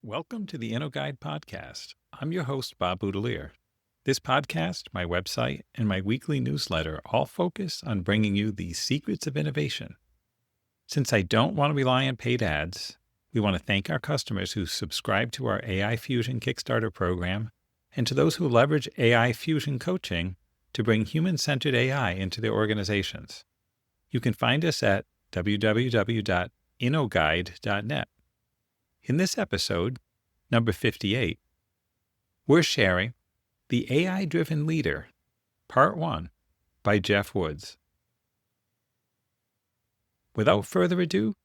Welcome to the InnoGuide podcast. I'm your host, Bob Boudelier. This podcast, my website, and my weekly newsletter all focus on bringing you the secrets of innovation. Since I don't want to rely on paid ads, we want to thank our customers who subscribe to our AI Fusion Kickstarter program and to those who leverage AI Fusion coaching to bring human-centered AI into their organizations. You can find us at www.innoguide.net. In this episode, number 58, we're sharing The AI-Driven Leader, Part 1, by Geoff Woods. Without further ado,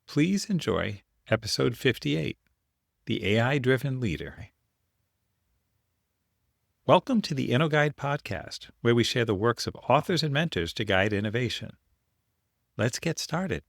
please enjoy episode 58, The AI-Driven Leader. Welcome to the InnoGuide podcast, where we share the works of authors and mentors to guide innovation. Let's get started.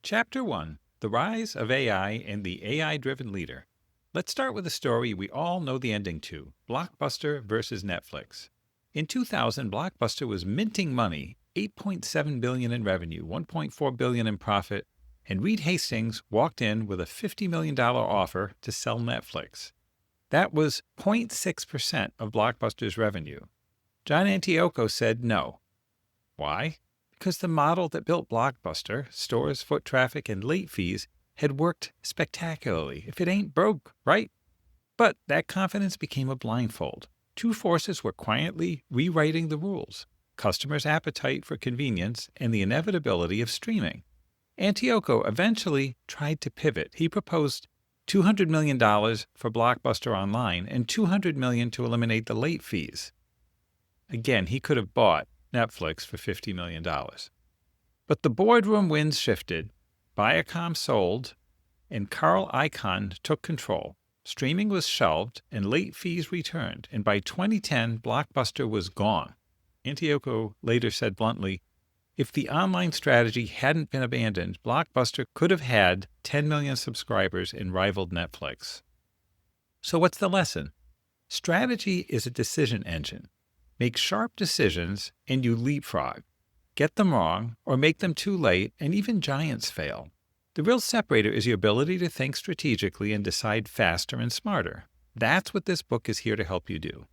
Chapter 1, The Rise of AI and the AI-Driven Leader. Let's start with a story we all know the ending to, Blockbuster versus Netflix. In 2000, Blockbuster was minting money, $8.7 billion in revenue, $1.4 billion in profit, and Reed Hastings walked in with a $50 million offer to sell Netflix. That was 0.6% of Blockbuster's revenue. John Antioco said no. Why? Because the model that built Blockbuster, stores, foot traffic, and late fees, had worked spectacularly. If it ain't broke, right? But that confidence became a blindfold. Two forces were quietly rewriting the rules: customers' appetite for convenience and the inevitability of streaming. Antioco eventually tried to pivot. He proposed $200 million for Blockbuster Online and $200 million to eliminate the late fees. Again, he could have bought Netflix for $50 million. But the boardroom winds shifted, Viacom sold, and Carl Icahn took control. Streaming was shelved, and late fees returned, and by 2010, Blockbuster was gone. Antioco later said bluntly, if the online strategy hadn't been abandoned, Blockbuster could have had 10 million subscribers and rivaled Netflix. So what's the lesson? Strategy is a decision engine. Make sharp decisions and you leapfrog. Get them wrong or make them too late, and even giants fail. The real separator is your ability to think strategically and decide faster and smarter. That's what this book is here to help you do.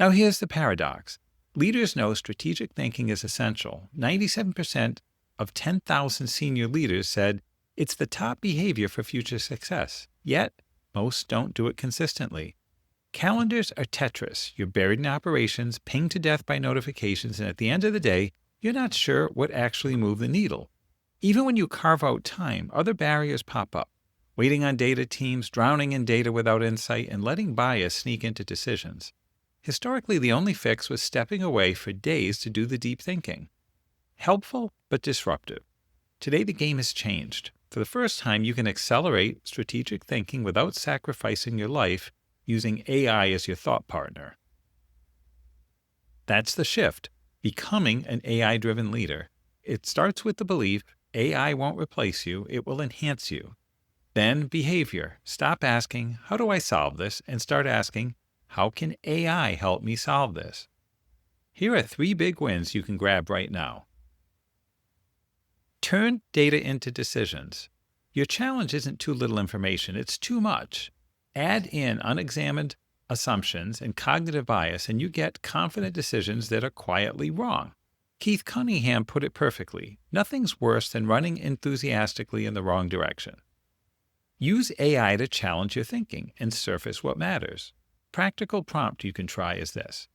Now here's the paradox. Leaders know strategic thinking is essential. 97% of 10,000 senior leaders said it's the top behavior for future success. Yet, most don't do it consistently. Calendars are Tetris. You're buried in operations, pinged to death by notifications, and at the end of the day, you're not sure what actually moved the needle. Even when you carve out time, other barriers pop up. Waiting on data teams, drowning in data without insight, and letting bias sneak into decisions. Historically, the only fix was stepping away for days to do the deep thinking. Helpful, but disruptive. Today, the game has changed. For the first time, you can accelerate strategic thinking without sacrificing your life, using AI as your thought partner. That's the shift, becoming an AI-driven leader. It starts with the belief AI won't replace you, it will enhance you. Then behavior. Stop asking, how do I solve this? And start asking, how can AI help me solve this? Here are 3 big wins you can grab right now. Turn data into decisions. Your challenge isn't too little information, it's too much. Add in unexamined assumptions and cognitive bias, and you get confident decisions that are quietly wrong. Keith Cunningham put it perfectly. Nothing's worse than running enthusiastically in the wrong direction. Use AI to challenge your thinking and surface what matters. Practical prompt you can try is this.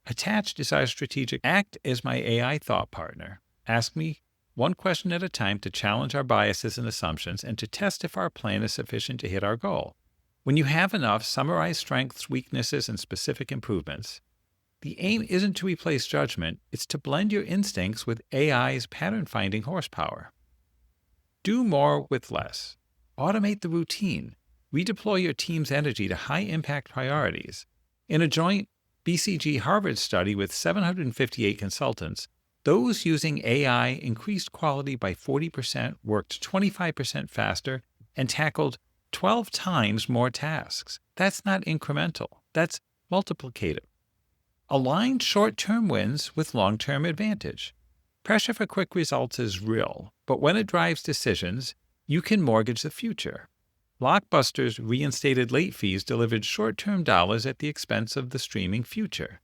Attached is our strategic act as my AI thought partner. Ask me one question at a time to challenge our biases and assumptions and to test if our plan is sufficient to hit our goal. When you have enough, summarize strengths, weaknesses, and specific improvements. The aim isn't to replace judgment, it's to blend your instincts with AI's pattern-finding horsepower. Do more with less. Automate the routine. Redeploy your team's energy to high-impact priorities. In a joint BCG-Harvard study with 758 consultants, Those using AI increased quality by 40%, worked 25% faster, and tackled 12 times more tasks. That's not incremental. That's multiplicative. Aligned short-term wins with long-term advantage. Pressure for quick results is real, but when it drives decisions, you can mortgage the future. Blockbuster's reinstated late fees delivered short-term dollars at the expense of the streaming future.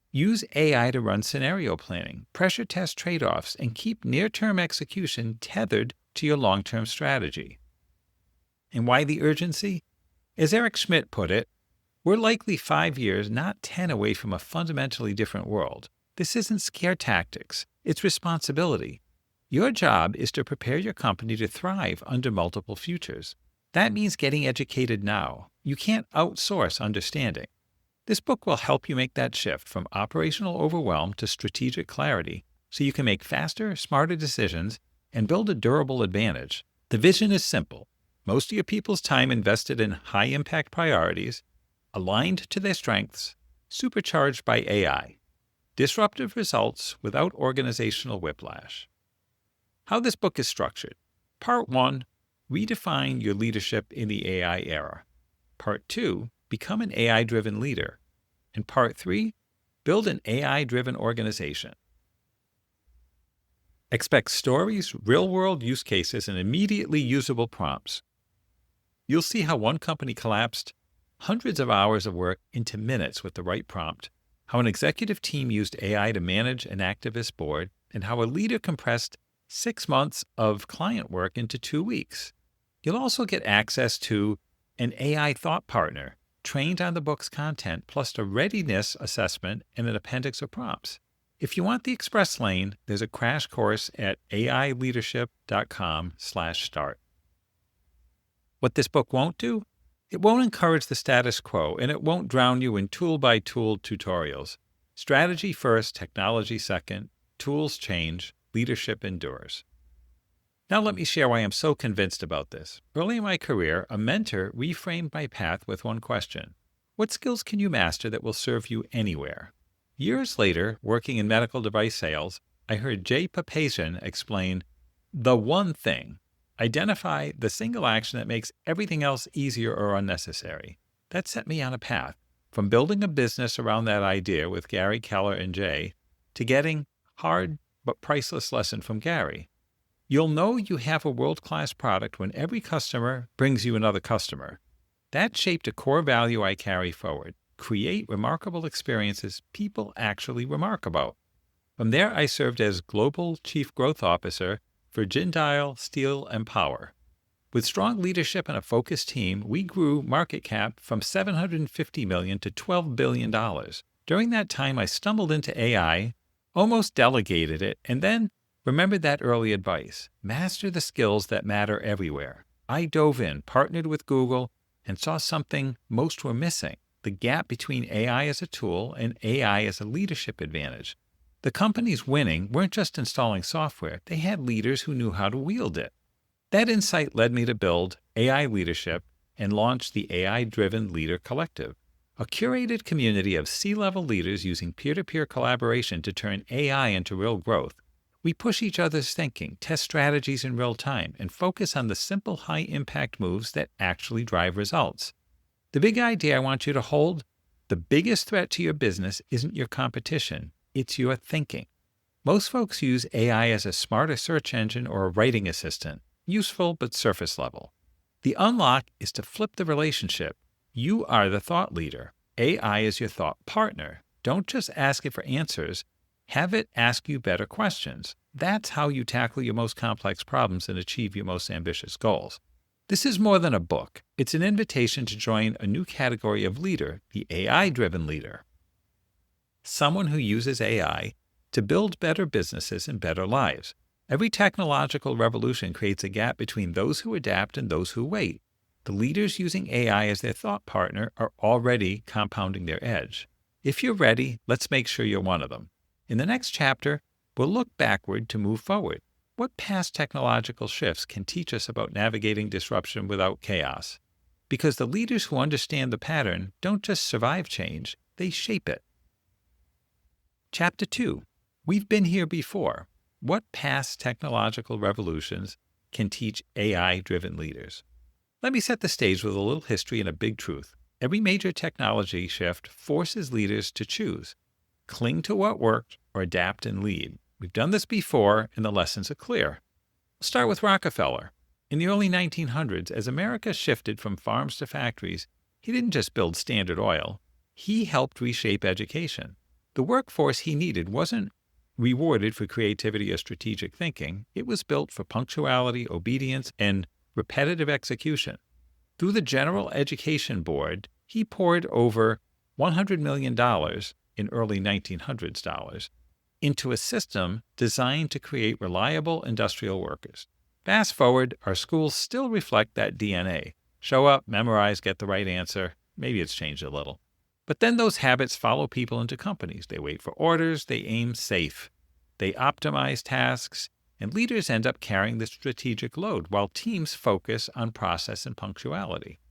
Use AI to run scenario planning, pressure test trade-offs, and keep near-term execution tethered to your long-term strategy. And why the urgency? As Eric Schmidt put it, we're likely 5 years, not 10, away from a fundamentally different world. This isn't scare tactics. It's responsibility. Your job is to prepare your company to thrive under multiple futures. That means getting educated now. You can't outsource understanding. This book will help you make that shift from operational overwhelm to strategic clarity so you can make faster, smarter decisions and build a durable advantage. The vision is simple. Most of your people's time invested in high-impact priorities, aligned to their strengths, supercharged by AI. Disruptive results without organizational whiplash. How this book is structured. Part 1, redefine your leadership in the AI era. Part 2, become an AI-driven leader. And Part 3, build an AI-driven organization. Expect stories, real-world use cases, and immediately usable prompts. You'll see how one company collapsed hundreds of hours of work into minutes with the right prompt, how an executive team used AI to manage an activist board, and how a leader compressed 6 months of client work into 2 weeks. You'll also get access to an AI thought partner trained on the book's content, plus a readiness assessment and an appendix of prompts. If you want the express lane, there's a crash course at aileadership.com/start. What this book won't do? It won't encourage the status quo, and it won't drown you in tool-by-tool tutorials. Strategy first, technology second, tools change, leadership endures. Now let me share why I'm so convinced about this. Early in my career, a mentor reframed my path with one question. What skills can you master that will serve you anywhere? Years later, working in medical device sales, I heard Jay Papazian explain, the one thing. Identify the single action that makes everything else easier or unnecessary. That set me on a path, from building a business around that idea with Gary Keller and Jay, to getting hard but priceless lesson from Gary. You'll know you have a world-class product when every customer brings you another customer. That shaped a core value I carry forward. Create remarkable experiences people actually remark about. From there, I served as Global Chief Growth Officer for Jindal Steel and Power. With strong leadership and a focused team, we grew market cap from $750 million to $12 billion. During that time, I stumbled into AI, almost delegated it, and then remembered that early advice. Master the skills that matter everywhere. I dove in, partnered with Google, and saw something most were missing: the gap between AI as a tool and AI as a leadership advantage. The companies winning weren't just installing software, they had leaders who knew how to wield it. That insight led me to build AI Leadership and launch the AI-Driven Leader Collective, a curated community of C-level leaders using peer-to-peer collaboration to turn AI into real growth. We push each other's thinking, test strategies in real time, and focus on the simple high-impact moves that actually drive results. The big idea I want you to hold: the biggest threat to your business isn't your competition. It's your thinking. Most folks use AI as a smarter search engine or a writing assistant, useful but surface level. The unlock is to flip the relationship. You are the thought leader. AI is your thought partner. Don't just ask it for answers. Have it ask you better questions. That's how you tackle your most complex problems and achieve your most ambitious goals. This is more than a book. It's an invitation to join a new category of leader, the AI-driven leader. Someone who uses AI to build better businesses and better lives. Every technological revolution creates a gap between those who adapt and those who wait. The leaders using AI as their thought partner are already compounding their edge. If you're ready, let's make sure you're one of them. In the next chapter, we'll look backward to move forward. What past technological shifts can teach us about navigating disruption without chaos? Because the leaders who understand the pattern don't just survive change, they shape it. Chapter 2. We've been here before. What past technological revolutions can teach AI-driven leaders? Let me set the stage with a little history and a big truth. Every major technology shift forces leaders to choose, cling to what worked, or adapt and lead. We've done this before, and the lessons are clear. We'll start with Rockefeller. In the early 1900s, as America shifted from farms to factories, he didn't just build Standard Oil. He helped reshape education. The workforce he needed wasn't rewarded for creativity or strategic thinking. It was built for punctuality, obedience, and repetitive execution. Through the General Education Board, he poured over $100 million in early 1900s dollars into a system designed to create reliable industrial workers. Fast forward, our schools still reflect that DNA. Show up, memorize, get the right answer. Maybe it's changed a little. But then those habits follow people into companies. They wait for orders, they aim safe, they optimize tasks, and leaders end up carrying the strategic load while teams focus on process and punctuality.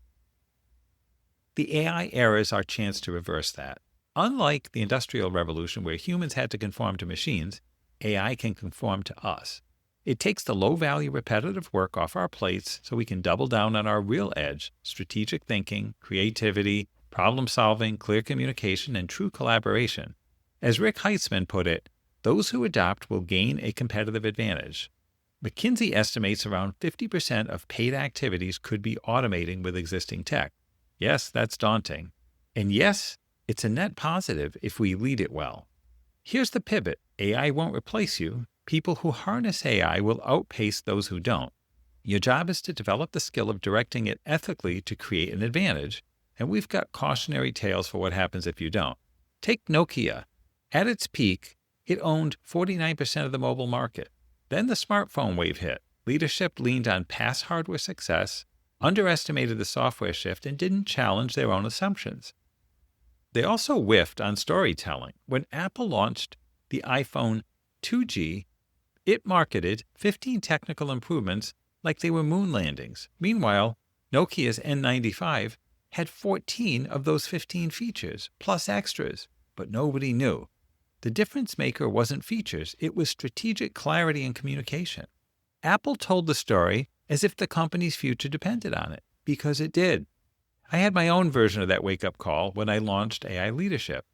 The AI era is our chance to reverse that. Unlike the Industrial Revolution, where humans had to conform to machines, AI can conform to us. It takes the low-value repetitive work off our plates so we can double down on our real edge: strategic thinking, creativity, problem-solving, clear communication, and true collaboration. As Rick Heitzman put it, those who adopt will gain a competitive advantage. McKinsey estimates around 50% of paid activities could be automating with existing tech. Yes, that's daunting. And yes, it's a net positive if we lead it well. Here's the pivot. AI won't replace you. People who harness AI will outpace those who don't. Your job is to develop the skill of directing it ethically to create an advantage, and we've got cautionary tales for what happens if you don't. Take Nokia. At its peak, it owned 49% of the mobile market. Then the smartphone wave hit. Leadership leaned on past hardware success, underestimated the software shift, and didn't challenge their own assumptions. They also whiffed on storytelling. When Apple launched the iPhone 2G, it marketed 15 technical improvements like they were moon landings. Meanwhile, Nokia's N95 had 14 of those 15 features, plus extras, but nobody knew. The difference maker wasn't features, it was strategic clarity and communication. Apple told the story as if the company's future depended on it, because it did. I had my own version of that wake-up call when I launched AI Leadership.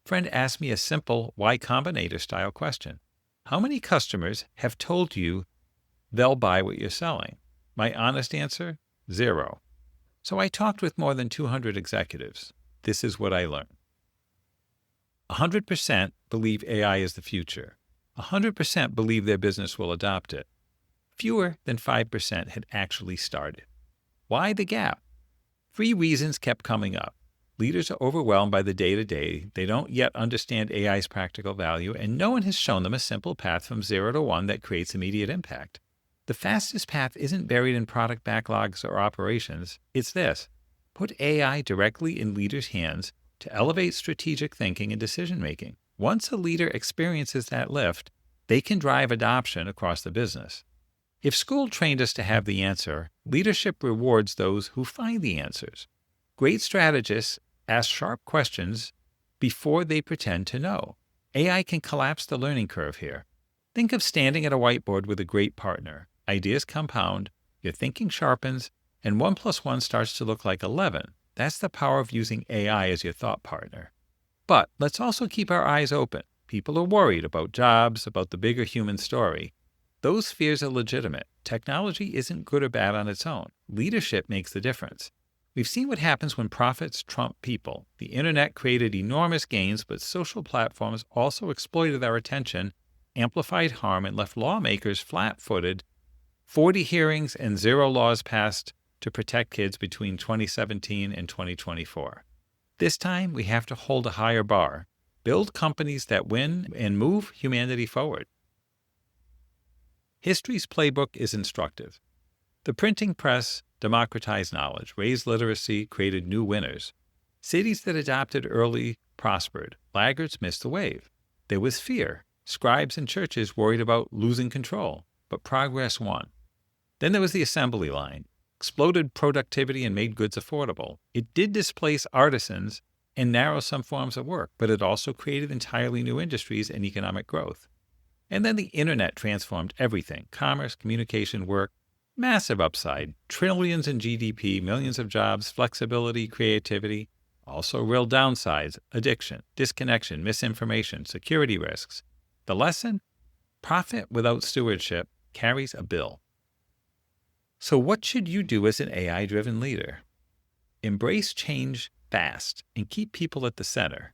A friend asked me a simple Y Combinator-style question. How many customers have told you they'll buy what you're selling? My honest answer? 0. So I talked with more than 200 executives. This is what I learned. 100% believe AI is the future. 100% believe their business will adopt it. Fewer than 5% had actually started. Why the gap? 3 reasons kept coming up. Leaders are overwhelmed by the day-to-day. They don't yet understand AI's practical value, and no one has shown them a simple path from 0 to 1 that creates immediate impact. The fastest path isn't buried in product backlogs or operations. It's this: put AI directly in leaders' hands to elevate strategic thinking and decision-making. Once a leader experiences that lift, they can drive adoption across the business. If school trained us to have the answer, leadership rewards those who find the answers. Great strategists ask sharp questions before they pretend to know. AI can collapse the learning curve here. Think of standing at a whiteboard with a great partner. Ideas compound, your thinking sharpens, and 1 plus 1 starts to look like 11. That's the power of using AI as your thought partner. But let's also keep our eyes open. People are worried about jobs, about the bigger human story. Those fears are legitimate. Technology isn't good or bad on its own. Leadership makes the difference. We've seen what happens when profits trump people. The internet created enormous gains, but social platforms also exploited our attention, amplified harm, and left lawmakers flat-footed. 40 hearings and 0 laws passed to protect kids between 2017 and 2024. This time, we have to hold a higher bar. Build companies that win and move humanity forward. History's playbook is instructive. The printing press democratized knowledge, raised literacy, created new winners. Cities that adopted early prospered. Laggards missed the wave. There was fear. Scribes and churches worried about losing control, but progress won. Then there was the assembly line. Exploded productivity and made goods affordable. It did displace artisans and narrow some forms of work, but it also created entirely new industries and economic growth. And then the internet transformed everything: commerce, communication, work. Massive upside, trillions in GDP, millions of jobs, flexibility, creativity. Also real downsides: addiction, disconnection, misinformation, security risks. The lesson? Profit without stewardship carries a bill. So what should you do as an AI-driven leader? Embrace change fast and keep people at the center.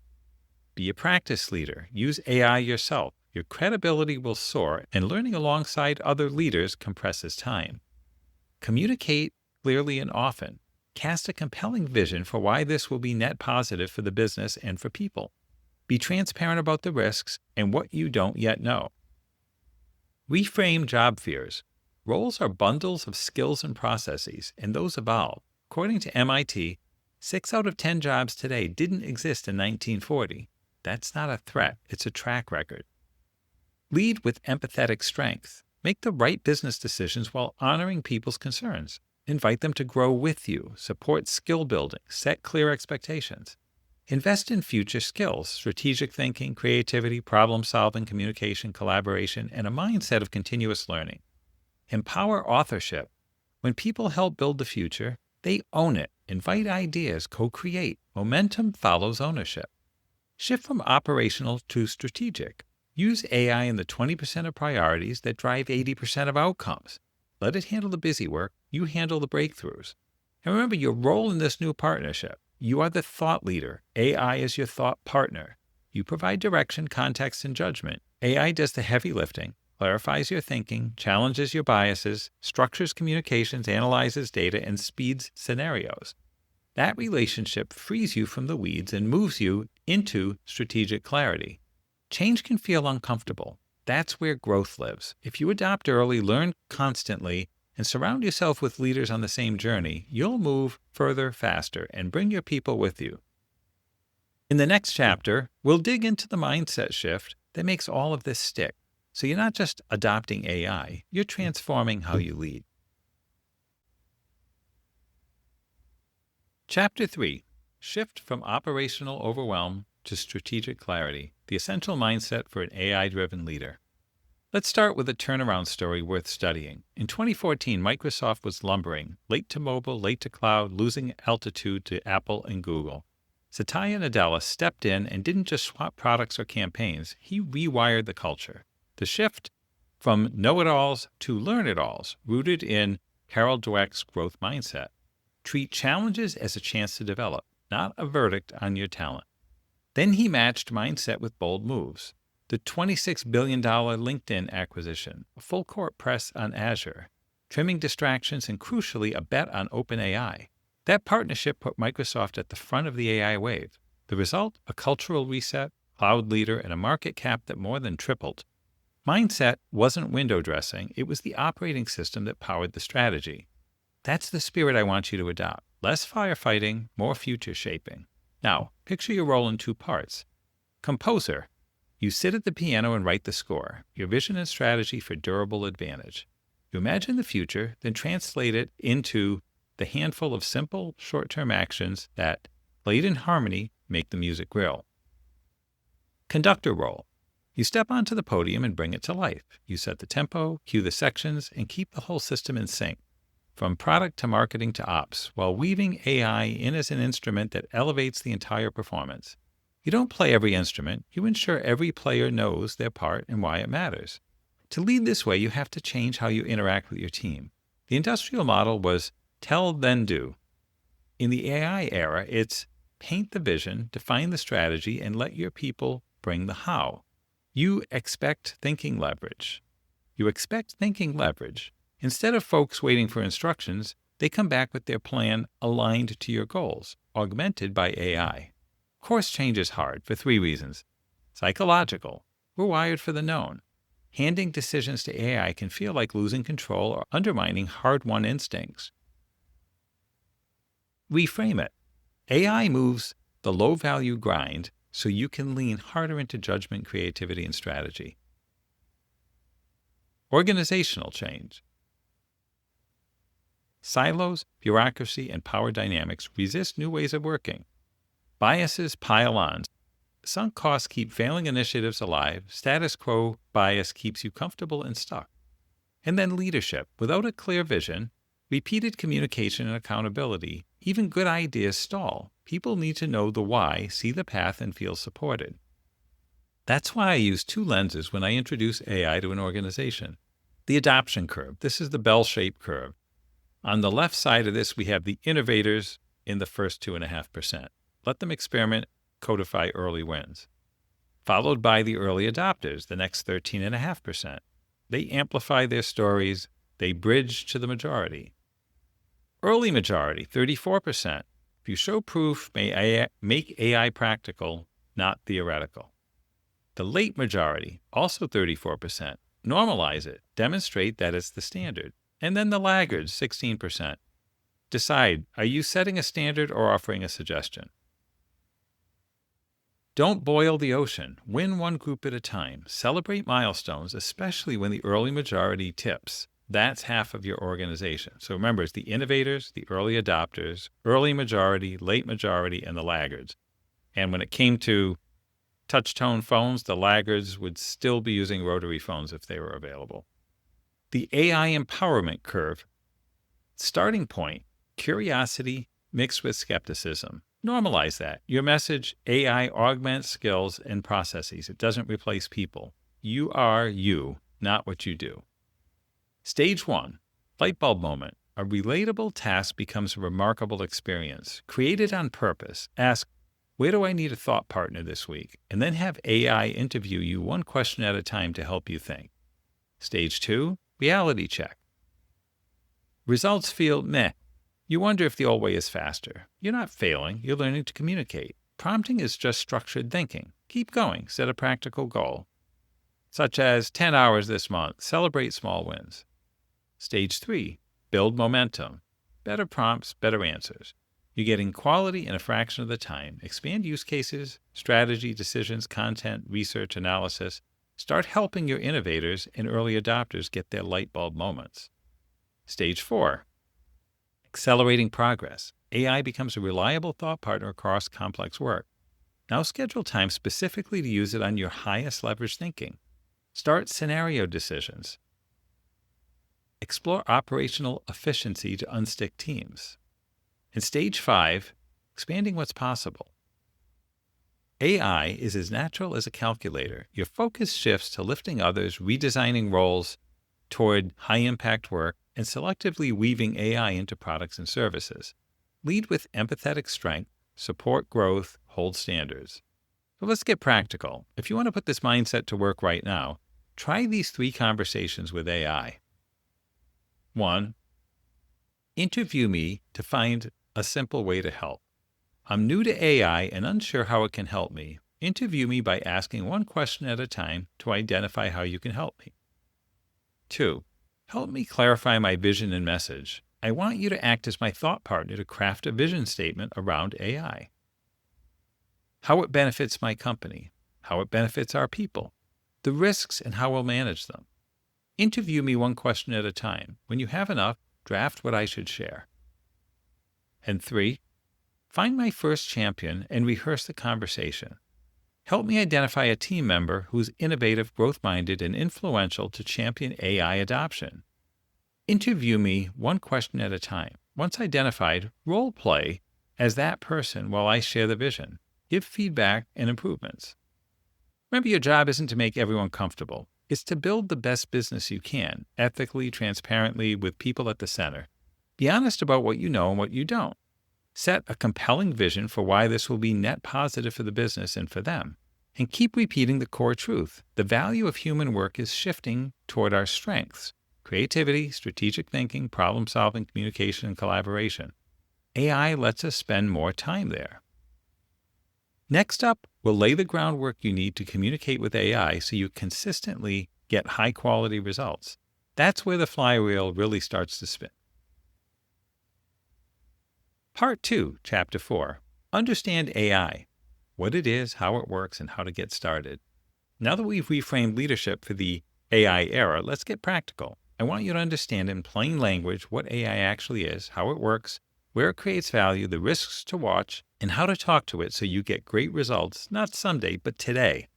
Be a practice leader. Use AI yourself. Your credibility will soar, and learning alongside other leaders compresses time. Communicate clearly and often. Cast a compelling vision for why this will be net positive for the business and for people. Be transparent about the risks and what you don't yet know. Reframe job fears. Roles are bundles of skills and processes, and those evolve. According to MIT, 6 out of 10 jobs today didn't exist in 1940. That's not a threat, it's a track record. Lead with empathetic strength. Make the right business decisions while honoring people's concerns. Invite them to grow with you. Support skill building. Set clear expectations. Invest in future skills: strategic thinking, creativity, problem-solving, communication, collaboration, and a mindset of continuous learning. Empower authorship. When people help build the future, they own it. Invite ideas, co-create. Momentum follows ownership. Shift from operational to strategic. Use AI in the 20% of priorities that drive 80% of outcomes. Let it handle the busy work. You handle the breakthroughs. And remember your role in this new partnership. You are the thought leader. AI is your thought partner. You provide direction, context, and judgment. AI does the heavy lifting, clarifies your thinking, challenges your biases, structures communications, analyzes data, and speeds scenarios. That relationship frees you from the weeds and moves you into strategic clarity. Change can feel uncomfortable. That's where growth lives. If you adopt early, learn constantly, and surround yourself with leaders on the same journey, you'll move further faster and bring your people with you. In the next chapter, we'll dig into the mindset shift that makes all of this stick. So you're not just adopting AI, you're transforming how you lead. Chapter 3. Shift from operational overwhelm to strategic clarity, the essential mindset for an AI-driven leader. Let's start with a turnaround story worth studying. In 2014, Microsoft was lumbering, late to mobile, late to cloud, losing altitude to Apple and Google. Satya Nadella stepped in and didn't just swap products or campaigns, he rewired the culture. The shift from know-it-alls to learn-it-alls, rooted in Carol Dweck's growth mindset. Treat challenges as a chance to develop, not a verdict on your talent. Then he matched mindset with bold moves. The $26 billion LinkedIn acquisition, a full-court press on Azure, trimming distractions, and crucially, a bet on OpenAI. That partnership put Microsoft at the front of the AI wave. The result? A cultural reset, cloud leader, and a market cap that more than tripled. Mindset wasn't window dressing, it was the operating system that powered the strategy. That's the spirit I want you to adopt. Less firefighting, more future shaping. Now, picture your role in 2 parts. Composer. You sit at the piano and write the score, your vision and strategy for durable advantage. You imagine the future, then translate it into the handful of simple, short-term actions that, played in harmony, make the music real. Conductor role. You step onto the podium and bring it to life. You set the tempo, cue the sections, and keep the whole system in sync, from product to marketing to ops, while weaving AI in as an instrument that elevates the entire performance. You don't play every instrument, you ensure every player knows their part and why it matters. To lead this way, you have to change how you interact with your team. The industrial model was tell, then do. In the AI era, it's paint the vision, define the strategy, and let your people bring the how. You expect thinking leverage. Instead of folks waiting for instructions, they come back with their plan aligned to your goals, augmented by AI. Course change is hard for 3 reasons. Psychological. We're wired for the known. Handing decisions to AI can feel like losing control or undermining hard-won instincts. Reframe it. AI moves the low-value grind so you can lean harder into judgment, creativity, and strategy. Organizational change. Silos, bureaucracy, and power dynamics resist new ways of working. Biases pile on. Sunk costs keep failing initiatives alive. Status quo bias keeps you comfortable and stuck. And then leadership. Without a clear vision, repeated communication and accountability, even good ideas stall. People need to know the why, see the path, and feel supported. That's why I use two lenses when I introduce AI to an organization. The adoption curve. This is the bell-shaped curve. On the left side of this, we have the innovators in the first 2.5%. Let them experiment, codify early wins. Followed by the early adopters, the next 13.5%. They amplify their stories. They bridge to the majority. Early majority, 34%. If you show proof, make AI practical, not theoretical. The late majority, also 34%. Normalize it. Demonstrate that it's the standard. And then the laggards, 16%. Decide, are you setting a standard or offering a suggestion? Don't boil the ocean. Win one group at a time. Celebrate milestones, especially when the early majority tips. That's half of your organization. So remember, it's the innovators, the early adopters, early majority, late majority, and the laggards. And when it came to touch-tone phones, the laggards would still be using rotary phones if they were available. The AI empowerment curve. Starting point, curiosity mixed with skepticism. Normalize that. Your message, AI augments skills and processes. It doesn't replace people. You are you, not what you do. Stage 1, light bulb moment. A relatable task becomes a remarkable experience. Create it on purpose. Ask, where do I need a thought partner this week? And then have AI interview you one question at a time to help you think. Stage 2, reality check. Results feel meh. You wonder if the old way is faster. You're not failing. You're learning to communicate. Prompting is just structured thinking. Keep going. Set a practical goal, such as 10 hours this month. Celebrate small wins. Stage 3, build momentum. Better prompts, better answers. You're getting quality in a fraction of the time. Expand use cases, strategy, decisions, content, research, analysis. Start helping your innovators and early adopters get their light bulb moments. Stage 4, accelerating progress. AI becomes a reliable thought partner across complex work. Now schedule time specifically to use it on your highest leverage thinking. Start scenario decisions. Explore operational efficiency to unstick teams. And stage 5, expanding what's possible. AI is as natural as a calculator. Your focus shifts to lifting others, redesigning roles toward high-impact work, and selectively weaving AI into products and services. Lead with empathetic strength, support growth, hold standards. So let's get practical. If you want to put this mindset to work right now, try these 3 conversations with AI. 1, interview me to find a simple way to help. I'm new to AI and unsure how it can help me. Interview me by asking one question at a time to identify how you can help me. 2, help me clarify my vision and message. I want you to act as my thought partner to craft a vision statement around AI. How it benefits my company, how it benefits our people, the risks and how we'll manage them. Interview me one question at a time. When you have enough, draft what I should share. And 3, find my first champion and rehearse the conversation. Help me identify a team member who's innovative, growth-minded, and influential to champion AI adoption. Interview me one question at a time. Once identified, role play as that person while I share the vision. Give feedback and improvements. Remember, your job isn't to make everyone comfortable. It's to build the best business you can, ethically, transparently, with people at the center. Be honest about what you know and what you don't. Set a compelling vision for why this will be net positive for the business and for them. And keep repeating the core truth. The value of human work is shifting toward our strengths: creativity, strategic thinking, problem-solving, communication, and collaboration. AI lets us spend more time there. Next up, we'll lay the groundwork you need to communicate with AI so you consistently get high-quality results. That's where the flywheel really starts to spin. Part 2, Chapter 4. Understand AI. What it is, how it works, and how to get started. Now that we've reframed leadership for the AI era, let's get practical. I want you to understand in plain language what AI actually is, how it works, where it creates value, the risks to watch, and how to talk to it so you get great results, not someday, but today.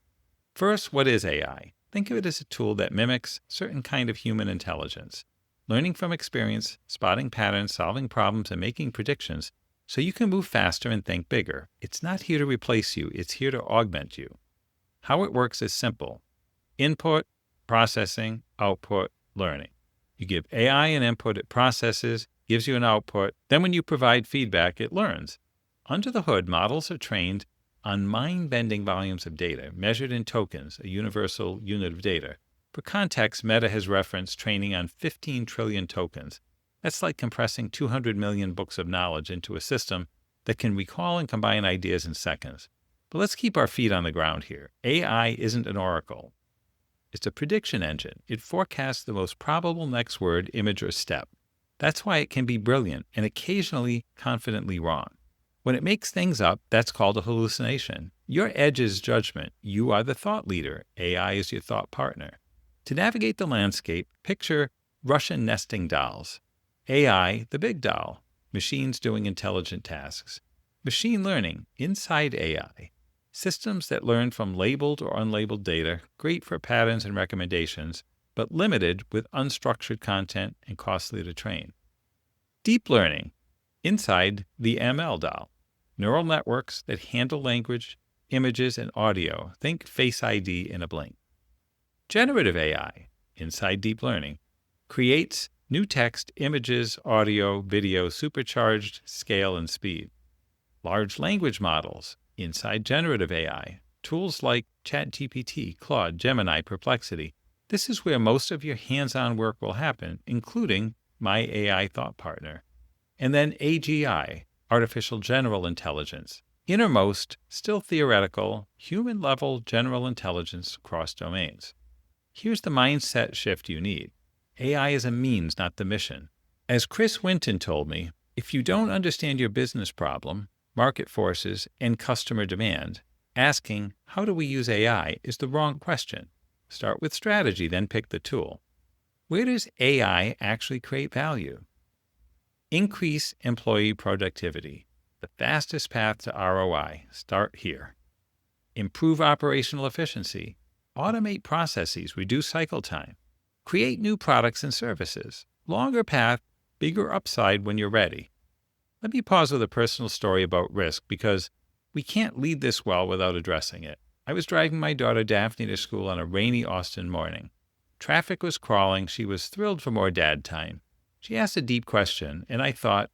First, what is AI? Think of it as a tool that mimics a certain kind of human intelligence, learning from experience, spotting patterns, solving problems, and making predictions so you can move faster and think bigger. It's not here to replace you, it's here to augment you. How it works is simple. Input, processing, output, learning. You give AI an input, it processes, gives you an output. Then when you provide feedback, it learns. Under the hood, models are trained on mind-bending volumes of data, measured in tokens, a universal unit of data. For context, Meta has referenced training on 15 trillion tokens. That's like compressing 200 million books of knowledge into a system that can recall and combine ideas in seconds. But let's keep our feet on the ground here. AI isn't an oracle. It's a prediction engine. It forecasts the most probable next word, image, or step. That's why it can be brilliant and occasionally confidently wrong. When it makes things up, that's called a hallucination. Your edge is judgment. You are the thought leader. AI is your thought partner. To navigate the landscape, picture Russian nesting dolls. AI, the big doll. Machines doing intelligent tasks. Machine learning, inside AI. Systems that learn from labeled or unlabeled data, great for patterns and recommendations, but limited with unstructured content and costly to train. Deep learning, inside the ML doll. Neural networks that handle language, images, and audio. Think Face ID in a blink. Generative AI, inside deep learning, creates new text, images, audio, video, supercharged scale and speed. Large language models, inside generative AI, tools like ChatGPT, Claude, Gemini, Perplexity. This is where most of your hands-on work will happen, including my AI thought partner. And then AGI, artificial general intelligence. Innermost, still theoretical, human-level general intelligence across domains. Here's the mindset shift you need. AI is a means, not the mission. As Chris Winton told me, if you don't understand your business problem, market forces, and customer demand, asking, how do we use AI, is the wrong question. Start with strategy, then pick the tool. Where does AI actually create value? Increase employee productivity. The fastest path to ROI. Start here. Improve operational efficiency. Automate processes, reduce cycle time. Create new products and services. Longer path, bigger upside when you're ready. Let me pause with a personal story about risk because we can't lead this well without addressing it. I was driving my daughter Daphne to school on a rainy Austin morning. Traffic was crawling. She was thrilled for more dad time. She asked a deep question, and I thought,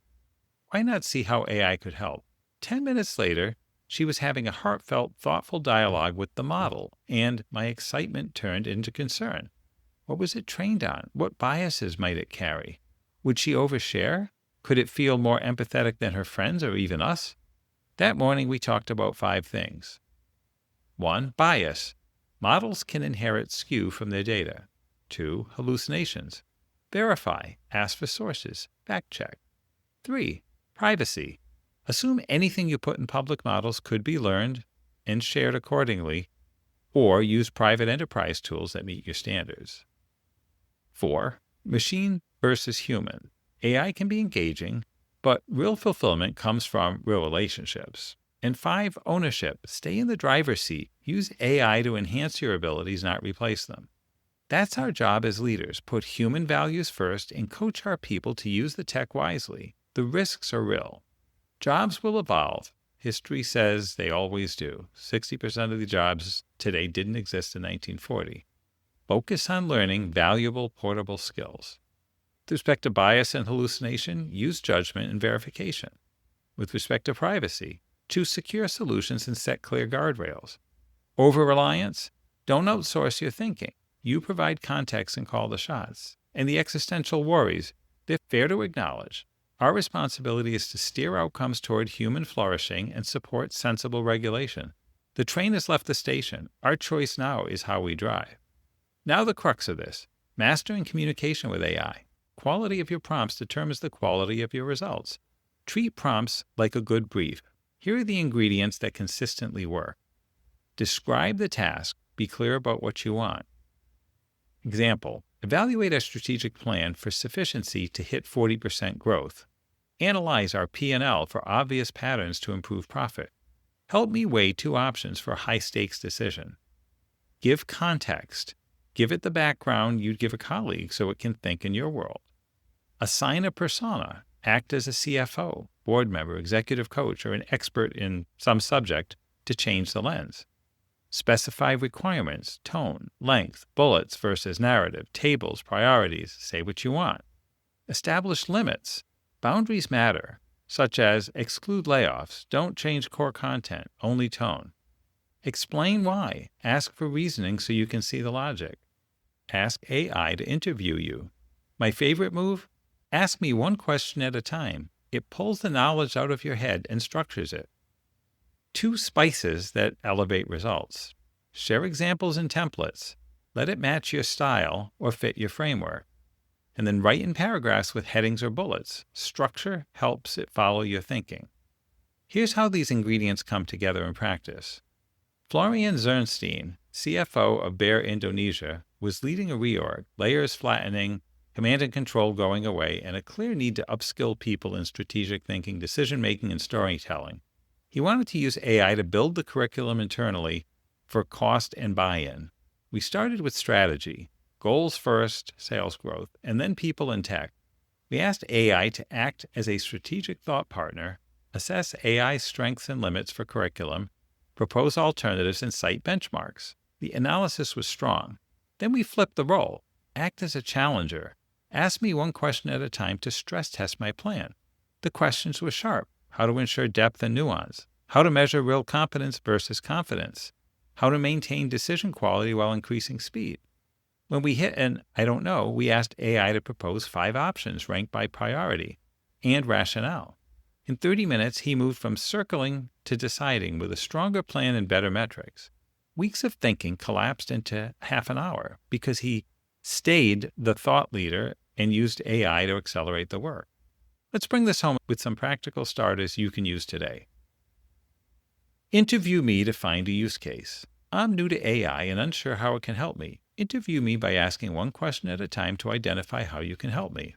why not see how AI could help? 10 minutes later, she was having a heartfelt, thoughtful dialogue with the model, and my excitement turned into concern. What was it trained on? What biases might it carry? Would she overshare? Could it feel more empathetic than her friends or even us? That morning, we talked about 5 things. 1. Bias. Models can inherit skew from their data. 2. Hallucinations. Verify. Ask for sources. Fact check. 3. Privacy. Assume anything you put in public models could be learned and shared accordingly, or use private enterprise tools that meet your standards. 4. Machine versus human. AI can be engaging, but real fulfillment comes from real relationships. And 5. Ownership. Stay in the driver's seat. Use AI to enhance your abilities, not replace them. That's our job as leaders. Put human values first and coach our people to use the tech wisely. The risks are real. Jobs will evolve. History says they always do. 60% of the jobs today didn't exist in 1940. Focus on learning valuable, portable skills. With respect to bias and hallucination, use judgment and verification. With respect to privacy, choose secure solutions and set clear guardrails. Over-reliance? Don't outsource your thinking. You provide context and call the shots. And the existential worries, they're fair to acknowledge. Our responsibility is to steer outcomes toward human flourishing and support sensible regulation. The train has left the station. Our choice now is how we drive. Now the crux of this. Mastering communication with AI. Quality of your prompts determines the quality of your results. Treat prompts like a good brief. Here are the ingredients that consistently work. Describe the task. Be clear about what you want. Example, evaluate a strategic plan for sufficiency to hit 40% growth. Analyze our P&L for obvious patterns to improve profit. Help me weigh two options for a high-stakes decision. Give context. Give it the background you'd give a colleague so it can think in your world. Assign a persona. Act as a CFO, board member, executive coach, or an expert in some subject to change the lens. Specify requirements, tone, length, bullets versus narrative, tables, priorities. Say what you want. Establish limits. Boundaries matter, such as exclude layoffs, don't change core content, only tone. Explain why. Ask for reasoning so you can see the logic. Ask AI to interview you. My favorite move? Ask me one question at a time. It pulls the knowledge out of your head and structures it. 2 spices that elevate results. Share examples and templates. Let it match your style or fit your framework. And then write in paragraphs with headings or bullets. Structure helps it follow your thinking. Here's how these ingredients come together in practice. Florian Zernstein, CFO of Bear Indonesia, was leading a reorg, layers flattening, command and control going away, and a clear need to upskill people in strategic thinking, decision-making, and storytelling. He wanted to use AI to build the curriculum internally for cost and buy-in. We started with strategy, goals first, sales growth, and then people and tech. We asked AI to act as a strategic thought partner, assess AI's strengths and limits for curriculum, propose alternatives, and cite benchmarks. The analysis was strong. Then we flipped the role. Act as a challenger. Ask me one question at a time to stress test my plan. The questions were sharp. How to ensure depth and nuance. How to measure real competence versus confidence. How to maintain decision quality while increasing speed. When we hit an I don't know, we asked AI to propose 5 options ranked by priority and rationale. In 30 minutes, he moved from circling to deciding with a stronger plan and better metrics. Weeks of thinking collapsed into half an hour because he stayed the thought leader and used AI to accelerate the work. Let's bring this home with some practical starters you can use today. Interview me to find a use case. I'm new to AI and unsure how it can help me. Interview me by asking one question at a time to identify how you can help me.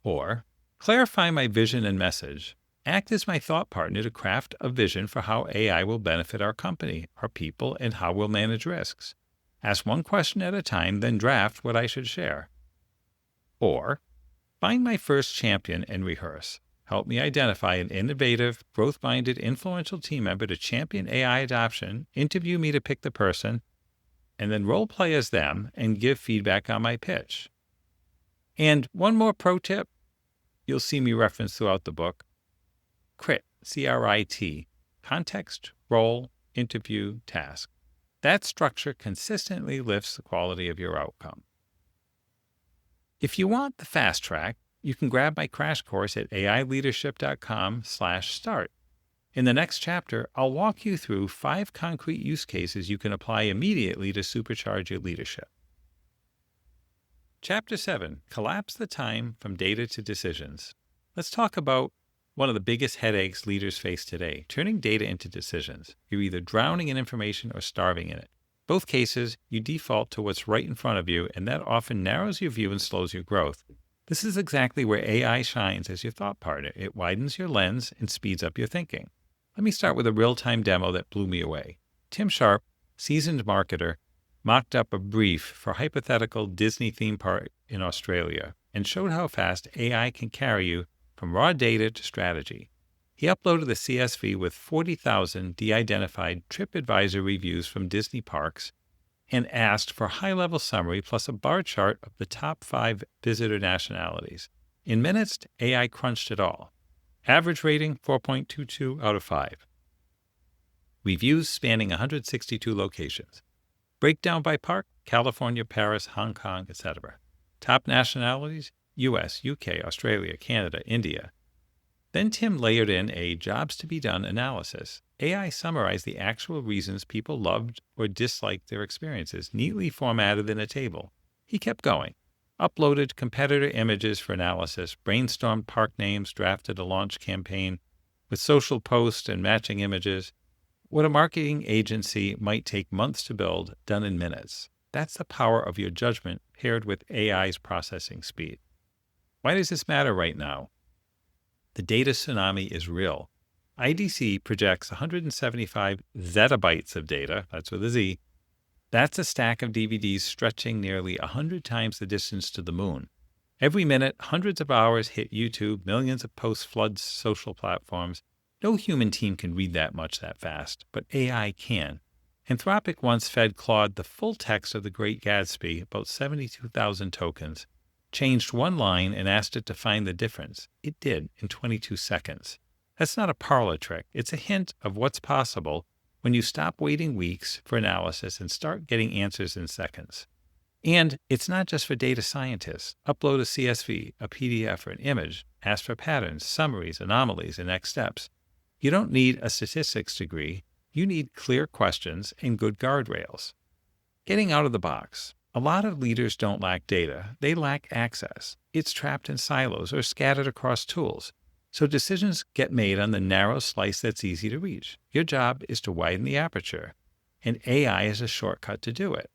Or, clarify my vision and message. Act as my thought partner to craft a vision for how AI will benefit our company, our people, and how we'll manage risks. Ask one question at a time, then draft what I should share. Or, find my first champion and rehearse. Help me identify an innovative, growth-minded, influential team member to champion AI adoption, interview me to pick the person, and then role play as them and give feedback on my pitch. And one more pro tip, you'll see me reference throughout the book. CRIT, C-R-I-T, context, role, interview, task. That structure consistently lifts the quality of your outcome. If you want the fast track, you can grab my crash course at aileadership.com/start. In the next chapter, I'll walk you through 5 concrete use cases you can apply immediately to supercharge your leadership. Chapter 7, Collapse the Time from Data to Decisions. Let's talk about one of the biggest headaches leaders face today, turning data into decisions. You're either drowning in information or starving in it. Both cases, you default to what's right in front of you, and that often narrows your view and slows your growth. This is exactly where AI shines as your thought partner. It widens your lens and speeds up your thinking. Let me start with a real-time demo that blew me away. Tim Sharp, seasoned marketer, mocked up a brief for a hypothetical Disney theme park in Australia and showed how fast AI can carry you from raw data to strategy. He uploaded the CSV with 40,000 de-identified TripAdvisor reviews from Disney parks and asked for a high-level summary plus a bar chart of the top 5 visitor nationalities. In minutes, AI crunched it all. Average rating, 4.22 out of 5. Reviews spanning 162 locations. Breakdown by park, California, Paris, Hong Kong, etc. Top nationalities, US, UK, Australia, Canada, India. Then Tim layered in a jobs to be done analysis. AI summarized the actual reasons people loved or disliked their experiences, neatly formatted in a table. He kept going. Uploaded competitor images for analysis, brainstormed park names, drafted a launch campaign with social posts and matching images. What a marketing agency might take months to build, done in minutes. That's the power of your judgment paired with AI's processing speed. Why does this matter right now? The data tsunami is real. IDC projects 175 zettabytes of data, that's with a Z. That's a stack of DVDs stretching nearly 100 times the distance to the moon. Every minute, hundreds of hours hit YouTube, millions of posts flood social platforms. No human team can read that much that fast, but AI can. Anthropic once fed Claude the full text of The Great Gatsby, about 72,000 tokens, changed one line and asked it to find the difference. It did in 22 seconds. That's not a parlor trick. It's a hint of what's possible when you stop waiting weeks for analysis and start getting answers in seconds. And it's not just for data scientists. Upload a CSV, a PDF, or an image. Ask for patterns, summaries, anomalies, and next steps. You don't need a statistics degree. You need clear questions and good guardrails. Getting out of the box. A lot of leaders don't lack data. They lack access. It's trapped in silos or scattered across tools. So decisions get made on the narrow slice that's easy to reach. Your job is to widen the aperture, and AI is a shortcut to do it.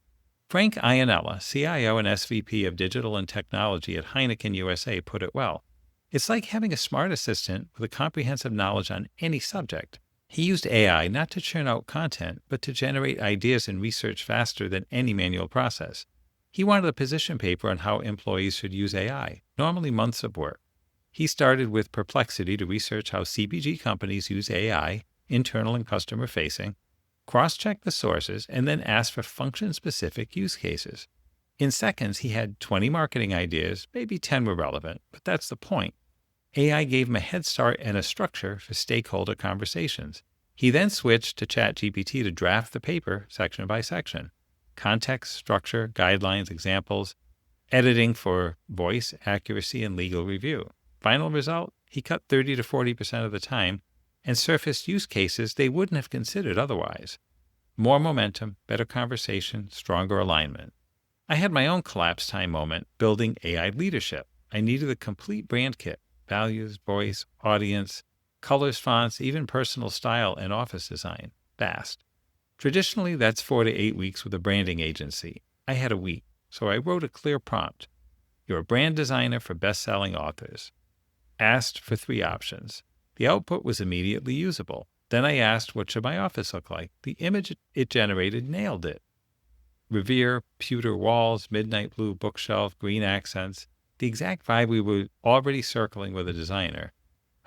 Frank Iannella, CIO and SVP of Digital and Technology at Heineken USA, put it well. It's like having a smart assistant with a comprehensive knowledge on any subject. He used AI not to churn out content, but to generate ideas and research faster than any manual process. He wanted a position paper on how employees should use AI, normally months of work. He started with Perplexity to research how CPG companies use AI, internal and customer-facing, cross-check the sources, and then ask for function-specific use cases. In seconds, he had 20 marketing ideas, maybe 10 were relevant, but that's the point. AI gave him a head start and a structure for stakeholder conversations. He then switched to ChatGPT to draft the paper section by section. Context, structure, guidelines, examples, editing for voice, accuracy, and legal review. Final result, he cut 30 to 40% of the time and surfaced use cases they wouldn't have considered otherwise. More momentum, better conversation, stronger alignment. I had my own collapse time moment building AI leadership. I needed a complete brand kit. Values, voice, audience, colors, fonts, even personal style and office design. Fast. Traditionally, that's 4 to 8 weeks with a branding agency. I had a week, so I wrote a clear prompt. You're a brand designer for best-selling authors. Asked for 3 options. The output was immediately usable. Then I asked, what should my office look like? The image it generated nailed it. Revere, pewter walls, midnight blue bookshelf, green accents. The exact vibe we were already circling with a designer.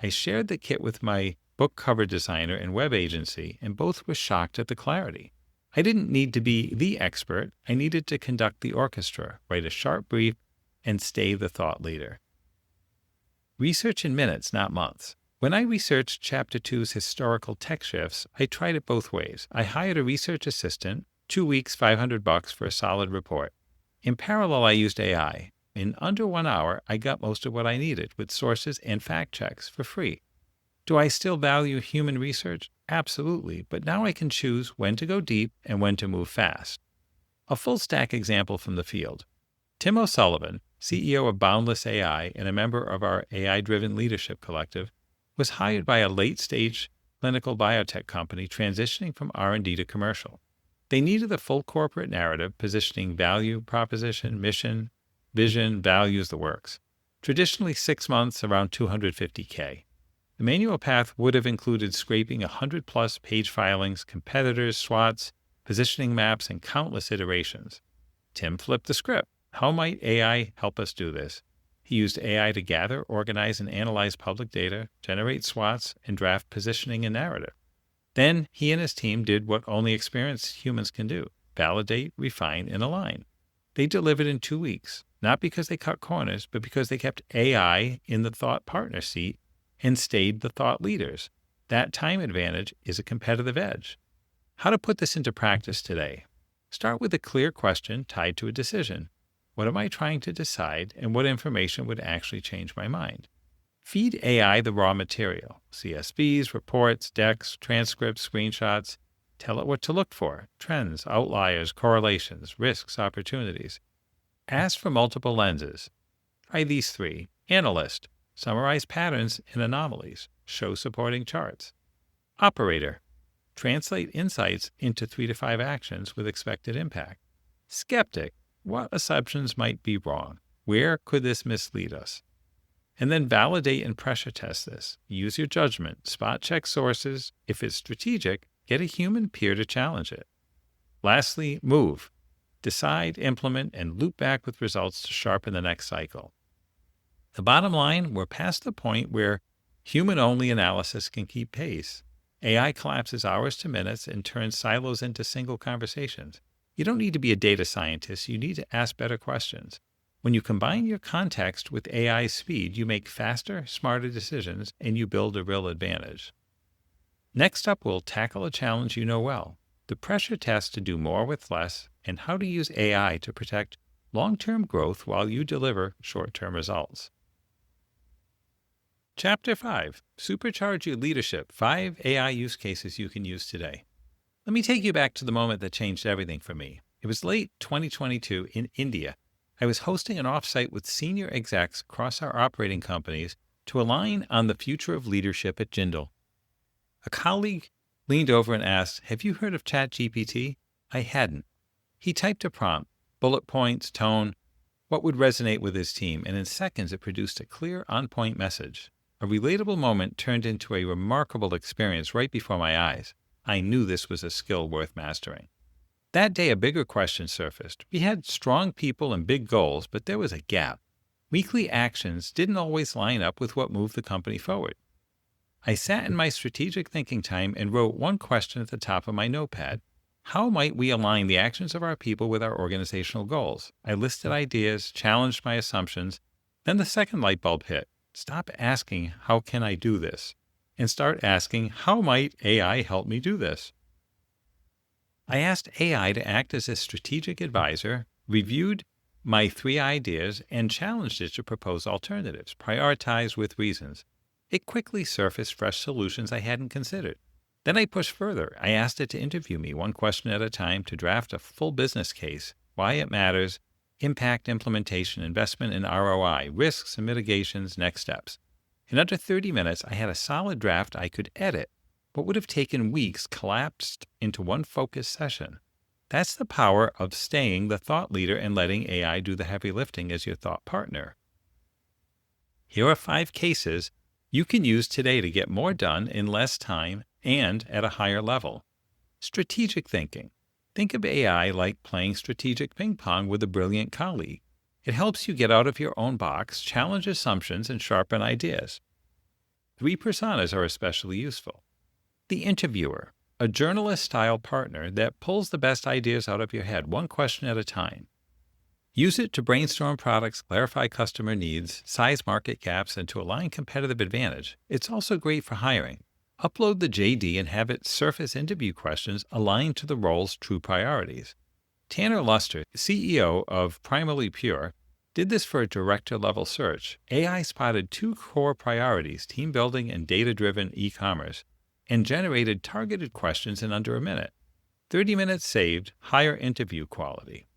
I shared the kit with my book cover designer and web agency, and both were shocked at the clarity. I didn't need to be the expert. I needed to conduct the orchestra, write a sharp brief, and stay the thought leader. Research in minutes, not months. When I researched Chapter 2's historical tech shifts, I tried it both ways. I hired a research assistant, 2 weeks, $500 for a solid report. In parallel, I used AI. In under 1 hour, I got most of what I needed with sources and fact checks for free. Do I still value human research? Absolutely, but now I can choose when to go deep and when to move fast. A full stack example from the field. Tim O'Sullivan, CEO of Boundless AI and a member of our AI-driven leadership collective, was hired by a late-stage clinical biotech company transitioning from R&D to commercial. They needed a full corporate narrative positioning value, proposition, mission, vision, values, the works. Traditionally 6 months, around $250K. The manual path would have included scraping 100-plus page filings, competitors, SWOTs, positioning maps, and countless iterations. Tim flipped the script. How might AI help us do this? He used AI to gather, organize, and analyze public data, generate SWOTs, and draft positioning and narrative. Then he and his team did what only experienced humans can do: validate, refine, and align. They delivered in 2 weeks, not because they cut corners, but because they kept AI in the thought partner seat and stayed the thought leaders. That time advantage is a competitive edge. How to put this into practice today? Start with a clear question tied to a decision. What am I trying to decide, and what information would actually change my mind? Feed AI the raw material: CSVs, reports, decks, transcripts, screenshots. Tell it what to look for: trends, outliers, correlations, risks, opportunities. Ask for multiple lenses. Try these 3. Analyst. Summarize patterns and anomalies. Show supporting charts. Operator. Translate insights into 3 to 5 actions with expected impact. Skeptic. What assumptions might be wrong? Where could this mislead us? And then validate and pressure test this. Use your judgment, spot check sources. If it's strategic, get a human peer to challenge it. Lastly, move. Decide, implement, and loop back with results to sharpen the next cycle. The bottom line, we're past the point where human-only analysis can keep pace. AI collapses hours to minutes and turns silos into single conversations. You don't need to be a data scientist. You need to ask better questions. When you combine your context with AI's speed, you make faster, smarter decisions, and you build a real advantage. Next up, we'll tackle a challenge you know well, the pressure test to do more with less, and how to use AI to protect long-term growth while you deliver short-term results. Chapter 5. Supercharge your leadership. 5 AI use cases you can use today. Let me take you back to the moment that changed everything for me. It was late 2022 in India. I was hosting an offsite with senior execs across our operating companies to align on the future of leadership at Jindal. A colleague leaned over and asked, "Have you heard of ChatGPT?" I hadn't. He typed a prompt, bullet points, tone, what would resonate with his team, and in seconds it produced a clear, on-point message. A relatable moment turned into a remarkable experience right before my eyes. I knew this was a skill worth mastering. That day, a bigger question surfaced. We had strong people and big goals, but there was a gap. Weekly actions didn't always line up with what moved the company forward. I sat in my strategic thinking time and wrote one question at the top of my notepad. How might we align the actions of our people with our organizational goals? I listed ideas, challenged my assumptions. Then the second light bulb hit. Stop asking, how can I do this? And start asking, how might AI help me do this? I asked AI to act as a strategic advisor, reviewed my 3 ideas, and challenged it to propose alternatives, prioritized with reasons. It quickly surfaced fresh solutions I hadn't considered. Then I pushed further. I asked it to interview me one question at a time to draft a full business case, why it matters, impact, implementation, investment and ROI, risks and mitigations, next steps. In under 30 minutes, I had a solid draft I could edit. What would have taken weeks collapsed into one focused session. That's the power of staying the thought leader and letting AI do the heavy lifting as your thought partner. Here are 5 cases you can use today to get more done in less time and at a higher level. Strategic thinking. Think of AI like playing strategic ping pong with a brilliant colleague. It helps you get out of your own box, challenge assumptions, and sharpen ideas. 3 personas are especially useful. The interviewer, a journalist-style partner that pulls the best ideas out of your head, one question at a time. Use it to brainstorm products, clarify customer needs, size market gaps, and to align competitive advantage. It's also great for hiring. Upload the JD and have it surface interview questions aligned to the role's true priorities. Tanner Luster, CEO of Primarily Pure, did this for a director-level search. AI spotted 2 core priorities, team building and data-driven e-commerce, and generated targeted questions in under a minute. 30 minutes saved, higher interview quality.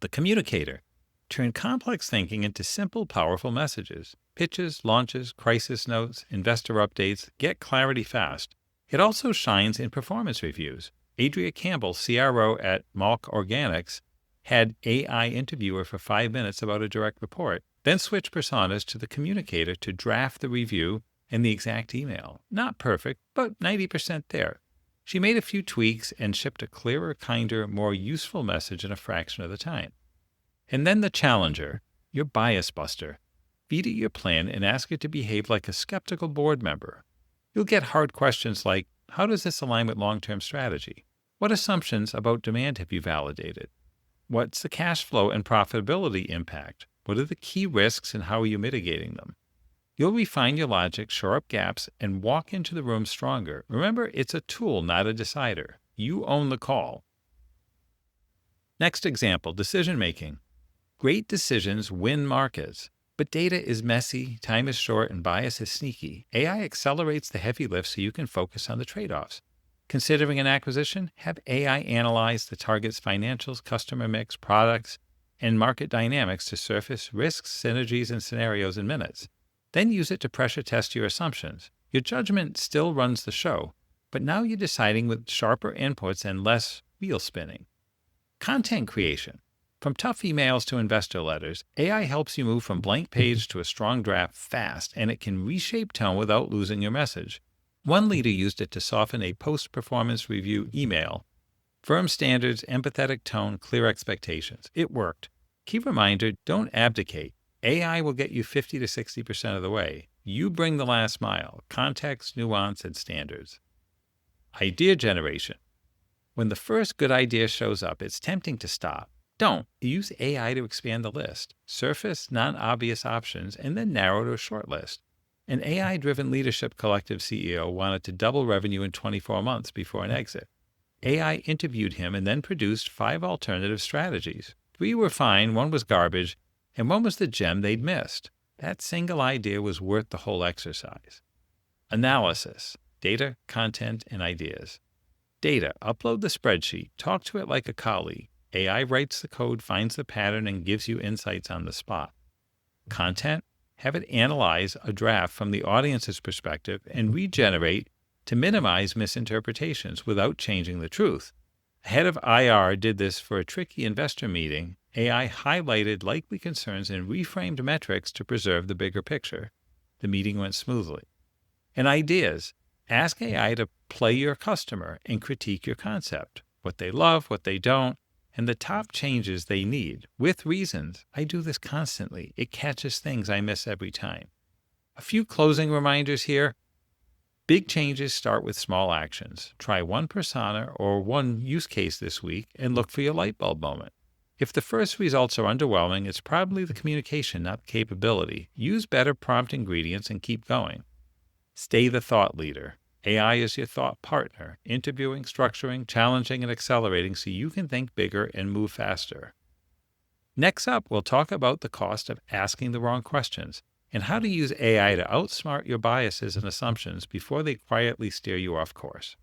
The communicator. Turn complex thinking into simple, powerful messages. Pitches, launches, crisis notes, investor updates. Get clarity fast. It also shines in performance reviews. Adria Campbell, CRO at Malk Organics, had AI interviewer for 5 minutes about a direct report, then switched personas to the communicator to draft the review and the exact email. Not perfect, but 90% there. She made a few tweaks and shipped a clearer, kinder, more useful message in a fraction of the time. And then the challenger, your bias buster. Feed it your plan and ask it to behave like a skeptical board member. You'll get hard questions like, how does this align with long-term strategy? What assumptions about demand have you validated? What's the cash flow and profitability impact? What are the key risks and how are you mitigating them? You'll refine your logic, shore up gaps, and walk into the room stronger. Remember, it's a tool, not a decider. You own the call. Next example, decision-making. Great decisions win markets, but data is messy, time is short, and bias is sneaky. AI accelerates the heavy lift so you can focus on the trade-offs. Considering an acquisition, have AI analyze the target's financials, customer mix, products, and market dynamics to surface risks, synergies, and scenarios in minutes. Then use it to pressure test your assumptions. Your judgment still runs the show, but now you're deciding with sharper inputs and less wheel spinning. Content creation. From tough emails to investor letters, AI helps you move from blank page to a strong draft fast, and it can reshape tone without losing your message. One leader used it to soften a post-performance review email. Firm standards, empathetic tone, clear expectations. It worked. Key reminder, don't abdicate. AI will get you 50 to 60% of the way. You bring the last mile, context, nuance, and standards. Idea generation. When the first good idea shows up, it's tempting to stop. Don't. Use AI to expand the list, surface non-obvious options, and then narrow to a short list. An AI-driven leadership collective CEO wanted to double revenue in 24 months before an exit. AI interviewed him and then produced 5 alternative strategies. 3 were fine, 1 was garbage, and 1 was the gem they'd missed. That single idea was worth the whole exercise. Analysis. Data, content, and ideas. Data. Upload the spreadsheet. Talk to it like a colleague. AI writes the code, finds the pattern, and gives you insights on the spot. Content. Have it analyze a draft from the audience's perspective and regenerate to minimize misinterpretations without changing the truth. The head of IR did this for a tricky investor meeting. AI highlighted likely concerns and reframed metrics to preserve the bigger picture. The meeting went smoothly. And ideas. Ask AI to play your customer and critique your concept, what they love, what they don't, and the top changes they need, with reasons. I do this constantly. It catches things I miss every time. A few closing reminders here. Big changes start with small actions. Try one persona or one use case this week and look for your light bulb moment. If the first results are underwhelming, it's probably the communication, not the capability. Use better prompt ingredients and keep going. Stay the thought leader. AI is your thought partner, interviewing, structuring, challenging, and accelerating so you can think bigger and move faster. Next up, we'll talk about the cost of asking the wrong questions and how to use AI to outsmart your biases and assumptions before they quietly steer you off course.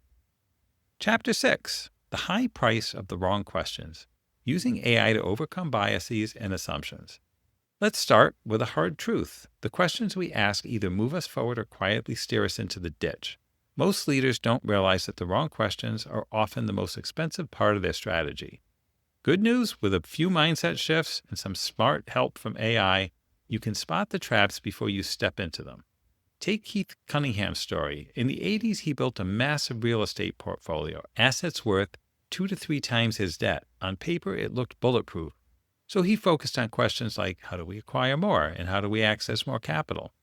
Chapter 6. The high price of the wrong questions. Using AI to overcome biases and assumptions. Let's start with a hard truth. The questions we ask either move us forward or quietly steer us into the ditch. Most leaders don't realize that the wrong questions are often the most expensive part of their strategy. Good news, with a few mindset shifts and some smart help from AI, you can spot the traps before you step into them. Take Keith Cunningham's story. In the 80s, he built a massive real estate portfolio, assets worth 2 to 3 times his debt. On paper, it looked bulletproof. So he focused on questions like, how do we acquire more and how do we access more capital?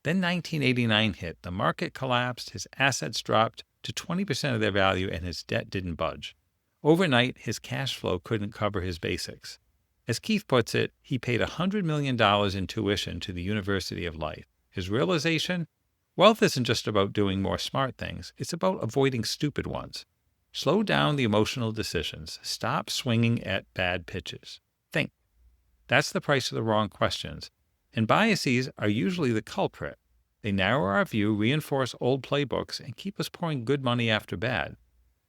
Then 1989 hit, the market collapsed, his assets dropped to 20% of their value, and his debt didn't budge. Overnight, his cash flow couldn't cover his basics. As Keith puts it, he paid $100 million in tuition to the University of Life. His realization? Wealth isn't just about doing more smart things, it's about avoiding stupid ones. Slow down the emotional decisions. Stop swinging at bad pitches. Think. That's the price of the wrong questions. And biases are usually the culprit. They narrow our view, reinforce old playbooks, and keep us pouring good money after bad.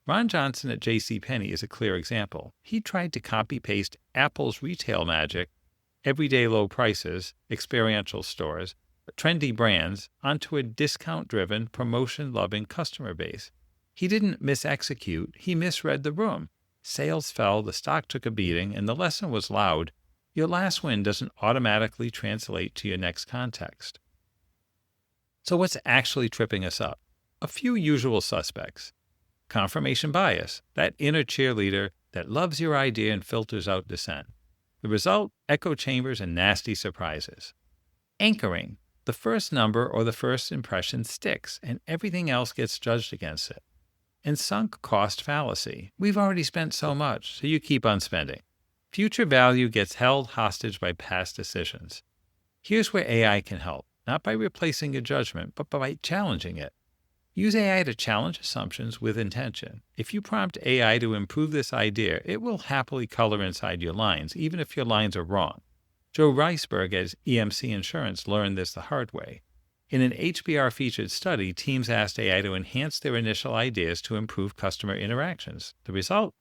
Ron Johnson at JCPenney is a clear example. He tried to copy-paste Apple's retail magic, everyday low prices, experiential stores, trendy brands, onto a discount-driven, promotion-loving customer base. He didn't misexecute, he misread the room. Sales fell, the stock took a beating, and the lesson was loud. Your last win doesn't automatically translate to your next context. So what's actually tripping us up? A few usual suspects. Confirmation bias, that inner cheerleader that loves your idea and filters out dissent. The result, echo chambers and nasty surprises. Anchoring, the first number or the first impression sticks and everything else gets judged against it. And sunk cost fallacy, we've already spent so much, so you keep on spending. Future value gets held hostage by past decisions. Here's where AI can help, not by replacing your judgment, but by challenging it. Use AI to challenge assumptions with intention. If you prompt AI to improve this idea, it will happily color inside your lines, even if your lines are wrong. Joe Reisberg at EMC Insurance learned this the hard way. In an HBR-featured study, teams asked AI to enhance their initial ideas to improve customer interactions. The result?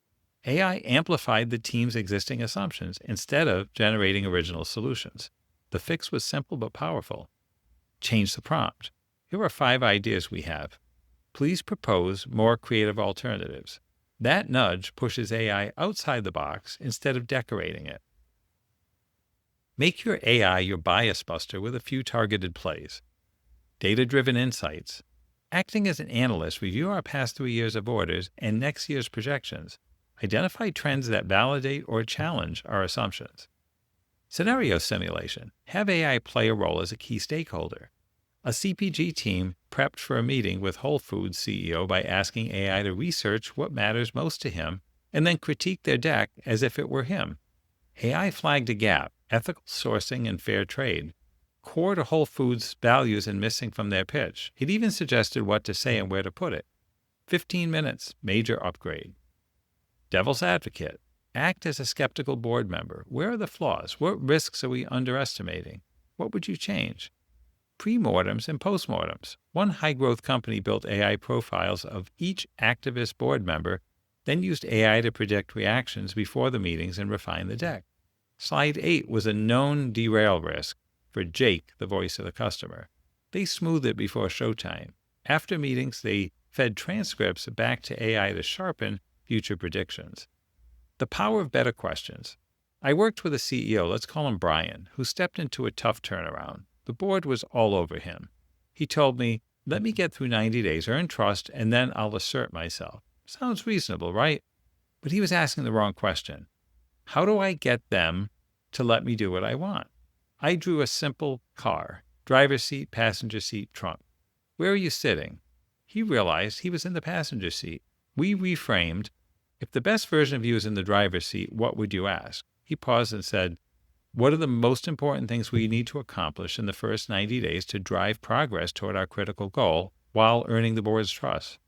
AI amplified the team's existing assumptions instead of generating original solutions. The fix was simple but powerful. Change the prompt. Here are 5 ideas we have. Please propose more creative alternatives. That nudge pushes AI outside the box instead of decorating it. Make your AI your bias buster with a few targeted plays. Data-driven insights. Acting as an analyst, review our past 3 years of orders and next year's projections. Identify trends that validate or challenge our assumptions. Scenario simulation. Have AI play a role as a key stakeholder. A CPG team prepped for a meeting with Whole Foods CEO by asking AI to research what matters most to him and then critique their deck as if it were him. AI flagged a gap, ethical sourcing and fair trade, core to Whole Foods' values and missing from their pitch. It even suggested what to say and where to put it. 15 minutes, major upgrade. Devil's advocate. Act as a skeptical board member. Where are the flaws? What risks are we underestimating? What would you change? Pre-mortems and post-mortems. One high-growth company built AI profiles of each activist board member, then used AI to predict reactions before the meetings and refine the deck. Slide 8 was a known derail risk for Jake, the voice of the customer. They smoothed it before showtime. After meetings, they fed transcripts back to AI to sharpen future predictions. The power of better questions. I worked with a CEO, let's call him Brian, who stepped into a tough turnaround. The board was all over him. He told me, let me get through 90 days, earn trust, and then I'll assert myself. Sounds reasonable, right? But he was asking the wrong question. How do I get them to let me do what I want? I drew a simple car, driver's seat, passenger seat, trunk. Where are you sitting? He realized he was in the passenger seat. We reframed, if the best version of you is in the driver's seat, what would you ask? He paused and said, what are the most important things we need to accomplish in the first 90 days to drive progress toward our critical goal while earning the board's trust?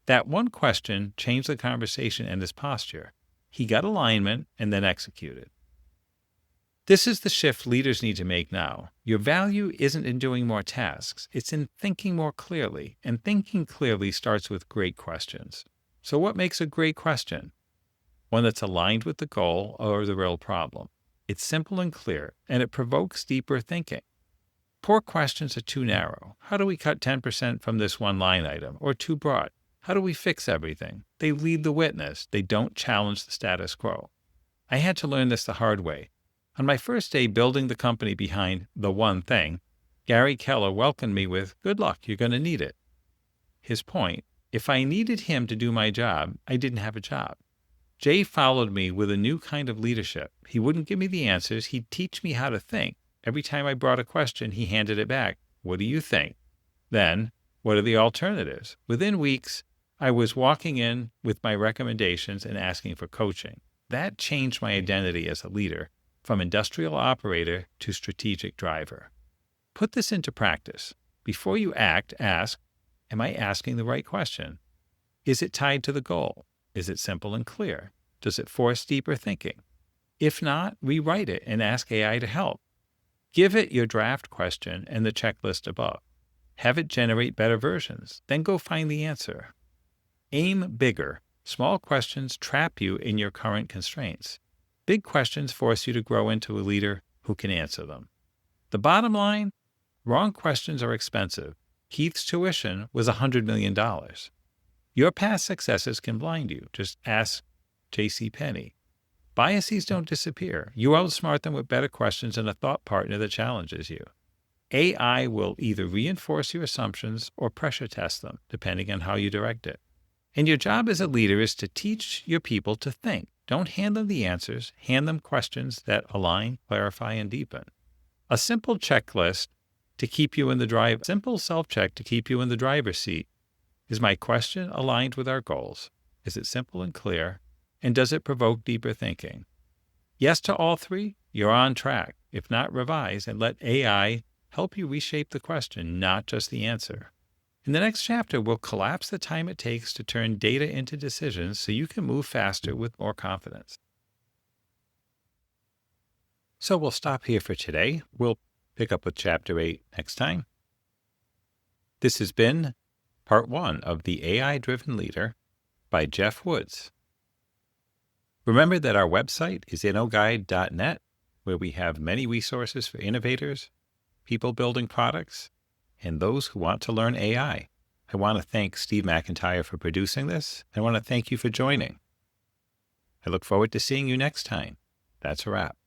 That one question changed the conversation and his posture. He got alignment and then executed. This is the shift leaders need to make now. Your value isn't in doing more tasks. It's in thinking more clearly, and thinking clearly starts with great questions. So what makes a great question? One that's aligned with the goal or the real problem. It's simple and clear, and it provokes deeper thinking. Poor questions are too narrow. How do we cut 10% from this one line item? Or too broad. How do we fix everything? They lead the witness. They don't challenge the status quo. I had to learn this the hard way. On my first day building the company behind the one thing, Gary Keller welcomed me with, good luck, you're going to need it. His point, if I needed him to do my job, I didn't have a job. Jay followed me with a new kind of leadership. He wouldn't give me the answers. He'd teach me how to think. Every time I brought a question, he handed it back. What do you think? Then, what are the alternatives? Within weeks, I was walking in with my recommendations and asking for coaching. That changed my identity as a leader, from industrial operator to strategic driver. Put this into practice. Before you act, ask, am I asking the right question? Is it tied to the goal? Is it simple and clear? Does it force deeper thinking? If not, rewrite it and ask AI to help. Give it your draft question and the checklist above. Have it generate better versions. Then go find the answer. Aim bigger. Small questions trap you in your current constraints. Big questions force you to grow into a leader who can answer them. The bottom line, wrong questions are expensive. Keith's tuition was $100 million. Your past successes can blind you. Just ask J.C. Penney. Biases don't disappear. You outsmart them with better questions and a thought partner that challenges you. AI will either reinforce your assumptions or pressure test them, depending on how you direct it. And your job as a leader is to teach your people to think. Don't hand them the answers. Hand them questions that align, clarify, and deepen. A simple checklist to keep you in the simple self-check to keep you in the driver's seat. Is my question aligned with our goals? Is it simple and clear? And does it provoke deeper thinking? Yes to all three? You're on track. If not, revise and let AI help you reshape the question, not just the answer. In the next chapter, we'll collapse the time it takes to turn data into decisions so you can move faster with more confidence. So we'll stop here for today. We'll pick up with Chapter 8 next time. This has been Part 1 of The AI-Driven Leader by Geoff Woods. Remember that our website is innoguide.net, where we have many resources for innovators, people building products, and those who want to learn AI. I want to thank Steve McIntyre for producing this. I want to thank you for joining. I look forward to seeing you next time. That's a wrap.